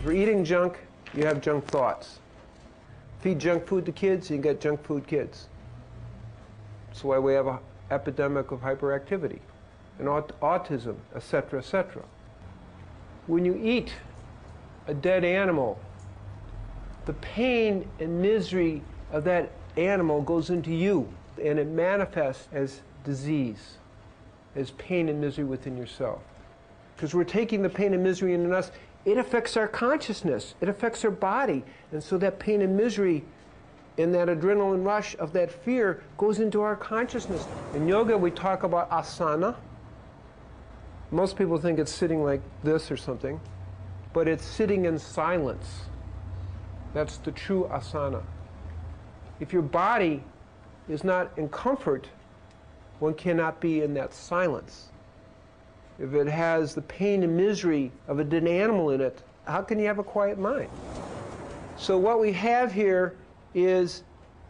If you're eating junk, you have junk thoughts. Feed junk food to kids, you get junk food kids. That's why we have an epidemic of hyperactivity and autism, etc., etc. When you eat a dead animal, the pain and misery of that animal goes into you, and it manifests as disease, as pain and misery within yourself. Because we're taking the pain and misery in us, it affects our consciousness, it affects our body, and so that pain and misery and that adrenaline rush of that fear goes into our consciousness. In yoga, we talk about asana. Most people think it's sitting like this or something, but it's sitting in silence. That's the true asana. If your body is not in comfort, one cannot be in that silence. If it has the pain and misery of a dead animal in it, how can you have a quiet mind? So what we have here is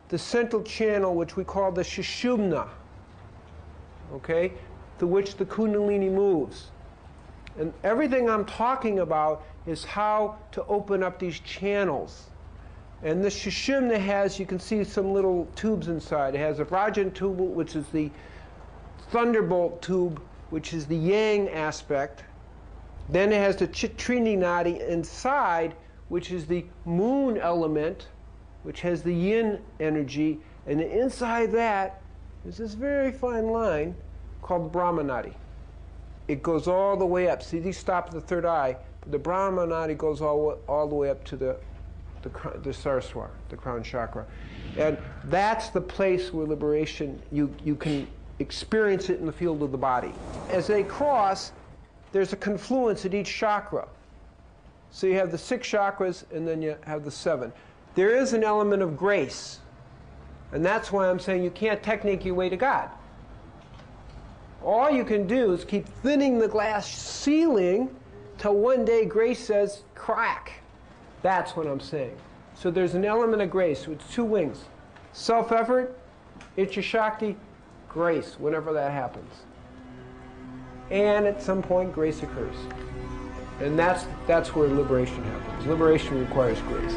the central channel, which we call the Sushumna, okay, through which the Kundalini moves. And everything I'm talking about is how to open up these channels. And the Sushumna has, you can see some little tubes inside. It has a Rajan tube, which is the thunderbolt tube, which is the yang aspect. Then it has the Chitrini Nadi inside, which is the moon element, which has the yin energy. And inside that is this very fine line called Brahma Nadi. It goes all the way up. See, these stop at the third eye, but the Brahma Nadi goes all the way up to the Saraswara, the crown chakra. And that's the place where liberation, you can experience it in the field of the body. As they cross, there's a confluence at each chakra. So you have the 6 chakras, and then you have the 7. There is an element of grace. And that's why I'm saying you can't technique your way to God. All you can do is keep thinning the glass ceiling till one day grace says, crack. That's what I'm saying. So there's an element of grace with 2 wings. Self-effort, Ichcha-Shakti, grace, whenever that happens. And at some point, grace occurs. And that's where liberation happens. Liberation requires grace.